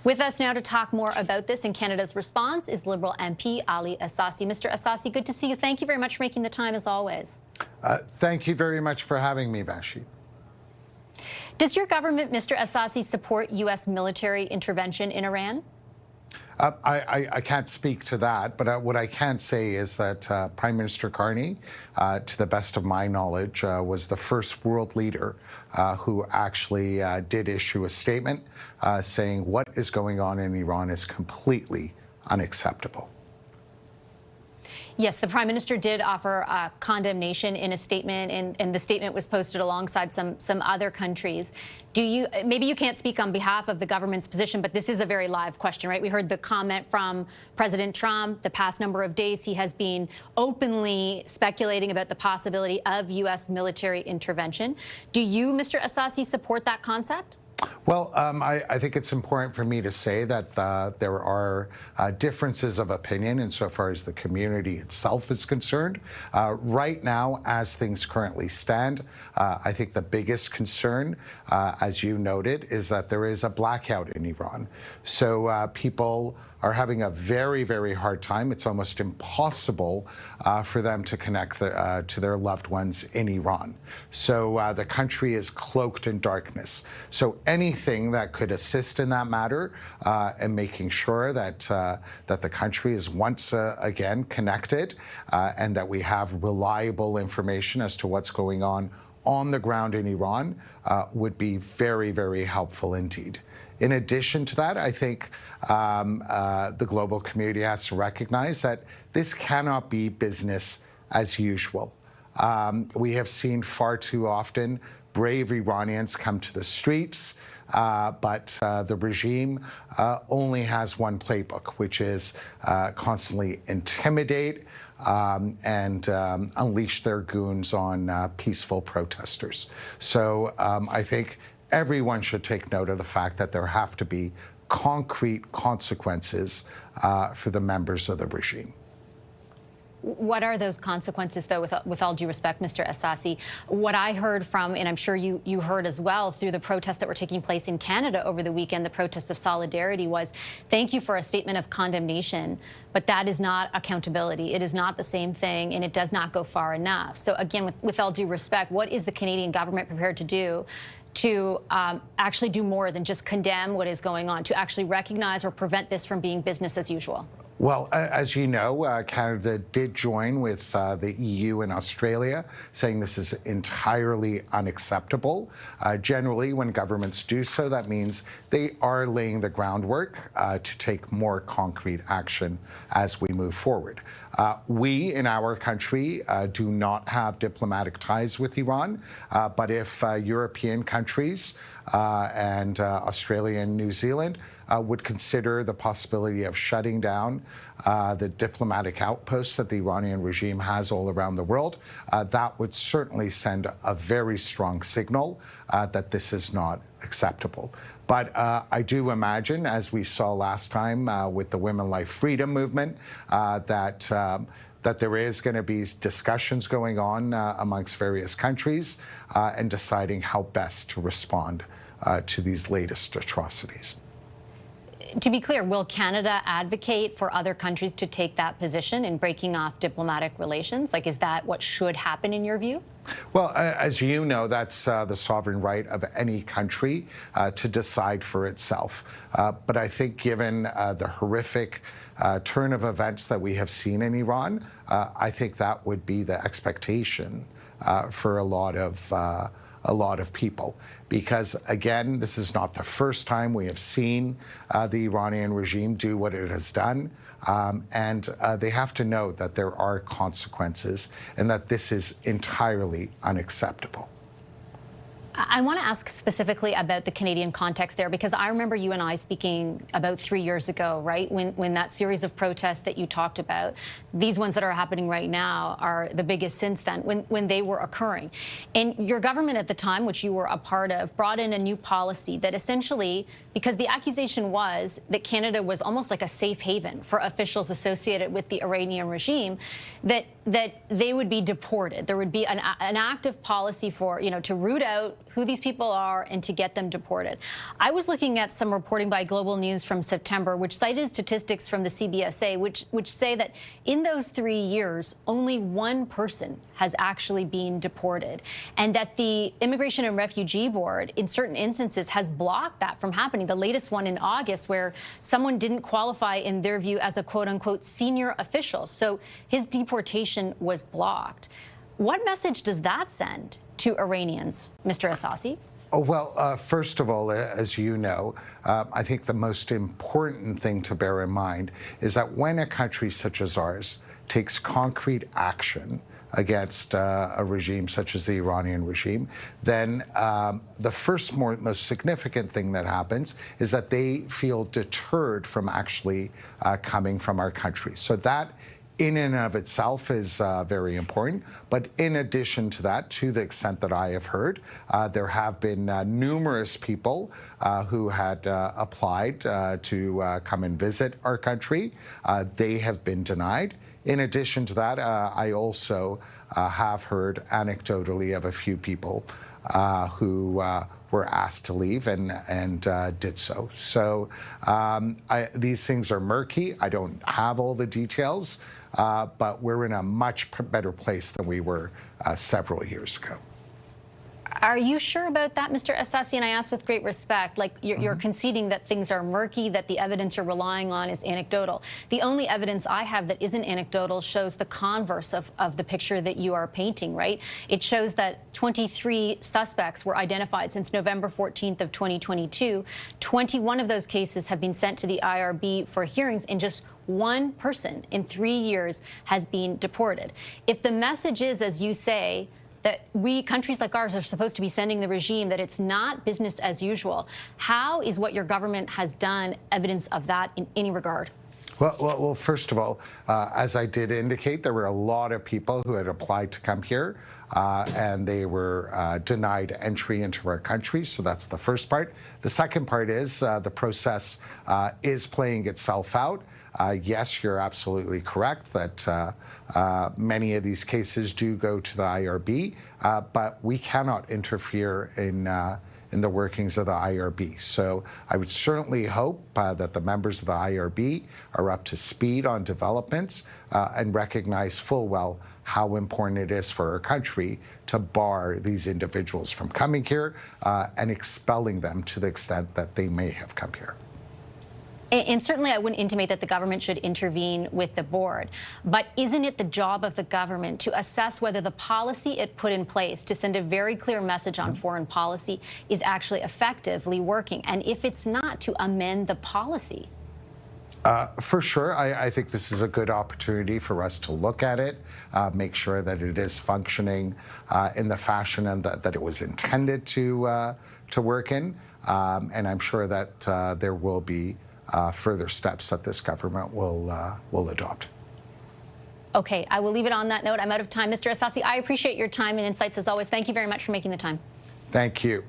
With us now to talk more about this and Canada's response is Liberal MP Ali Ehsassi. Mr. Ehsassi, good to see you. Thank you very much for making the time, as always. Thank you very much for having me, Vashi. Does your government, Mr. Ehsassi, support U.S. military intervention in Iran? I can't speak to that, but what I can say is that Prime Minister Carney, to the best of my knowledge, was the first world leader who actually did issue a statement saying what is going on in Iran is completely unacceptable. Yes, the Prime Minister did offer condemnation in a statement, and the statement was posted alongside some other countries. Maybe you can't speak on behalf of the government's position, but this is a very live question, right? We heard the comment from President Trump. The past number of days, he has been openly speculating about the possibility of U.S. military intervention. Do you, Mr. Ehsassi, support that concept? Well, I think it's important for me to say that there are differences of opinion insofar as the community itself is concerned. Right now, as things currently stand, I think the biggest concern, as you noted, is that there is a blackout in Iran. So people are having a very, very hard time. It's almost impossible for them to connect to their loved ones in Iran. So the country is cloaked in darkness. So anything that could assist in that matter and making sure that that the country is once again connected and that we have reliable information as to what's going on the ground in Iran would be very, very helpful indeed. In addition to that, I think the global community has to recognize that this cannot be business as usual. We have seen far too often brave Iranians come to the streets, but the regime only has one playbook, which is constantly intimidate and unleash their goons on peaceful protesters. So I think everyone should take note of the fact that there have to be concrete consequences for the members of the regime. What are those consequences, though, with all due respect, Mr. Ehsassi? What I heard from, and I'm sure you heard as well, through the protests that were taking place in Canada over the weekend, the protests of solidarity, was thank you for a statement of condemnation, but that is not accountability. It is not the same thing, and it does not go far enough. So again, with all due respect, what is the Canadian government prepared to do to actually do more than just condemn what is going on, to actually recognize or prevent this from being business as usual? Well, as you know, Canada did join with the EU and Australia, saying this is entirely unacceptable. Generally, when governments do so, that means they are laying the groundwork to take more concrete action as we move forward. We, in our country, do not have diplomatic ties with Iran, but if European countries and Australia and New Zealand would consider the possibility of shutting down the diplomatic outposts that the Iranian regime has all around the world, that would certainly send a very strong signal that this is not acceptable. But I do imagine, as we saw last time with the Women Life Freedom movement, that there is going to be discussions going on amongst various countries and deciding how best to respond to these latest atrocities. To be clear, will Canada advocate for other countries to take that position in breaking off diplomatic relations? Like, is that what should happen in your view? Well, as you know, that's the sovereign right of any country to decide for itself. But I think given the horrific turn of events that we have seen in Iran, I think that would be the expectation for a lot of people. Because, again, this is not the first time we have seen the Iranian regime do what it has done. And they have to know that there are consequences and that this is entirely unacceptable. I want to ask specifically about the Canadian context there, because I remember you and I speaking about 3 years ago, right, when that series of protests that you talked about, these ones that are happening right now are the biggest since then, when they were occurring. And your government at the time, which you were a part of, brought in a new policy that essentially, because the accusation was that Canada was almost like a safe haven for officials associated with the Iranian regime, that they would be deported. There would be an active policy for, to root out who these people are and to get them deported. I was looking at some reporting by Global News from September, which cited statistics from the CBSA, which say that in those 3 years, only one person has actually been deported, and that the Immigration and Refugee Board, in certain instances, has blocked that from happening. The latest one in August, where someone didn't qualify, in their view, as a quote-unquote senior official. So his deportation was blocked. What message does that send to Iranians, Mr. Ehsassi? Oh, well, first of all, as you know, I think the most important thing to bear in mind is that when a country such as ours takes concrete action against a regime such as the Iranian regime, then the first most significant thing that happens is that they feel deterred from actually coming from our country. So that in and of itself is very important. But in addition to that, to the extent that I have heard, there have been numerous people who had applied to come and visit our country. They have been denied. In addition to that, I also have heard anecdotally of a few people who were asked to leave and did so. So these things are murky. I don't have all the details, but we're in a much better place than we were several years ago. Are you sure about that, Mr. Ehsassi? And I ask with great respect, like you're conceding that things are murky, that the evidence you're relying on is anecdotal. The only evidence I have that isn't anecdotal shows the converse of the picture that you are painting, right? It shows that 23 suspects were identified since November 14th of 2022. 21 of those cases have been sent to the IRB for hearings, and just one person in 3 years has been deported. If the message is, as you say, that countries like ours are supposed to be sending the regime, that it's not business as usual, how is what your government has done evidence of that in any regard? Well, first of all, as I did indicate, there were a lot of people who had applied to come here, and they were denied entry into our country. So that's the first part. The second part is the process is playing itself out. Yes, you're absolutely correct that many of these cases do go to the IRB, but we cannot interfere in the workings of the IRB. So I would certainly hope that the members of the IRB are up to speed on developments and recognize full well how important it is for our country to bar these individuals from coming here and expelling them to the extent that they may have come here. And certainly I wouldn't intimate that the government should intervene with the board. But isn't it the job of the government to assess whether the policy it put in place to send a very clear message on foreign policy is actually effectively working? And if it's not, to amend the policy? For sure. I think this is a good opportunity for us to look at it, make sure that it is functioning in the fashion and that it was intended to work in. And I'm sure that there will be further steps that this government will adopt. Okay, I will leave it on that note. I'm out of time. Mr. Ehsassi, I appreciate your time and insights as always. Thank you very much for making the time. Thank you.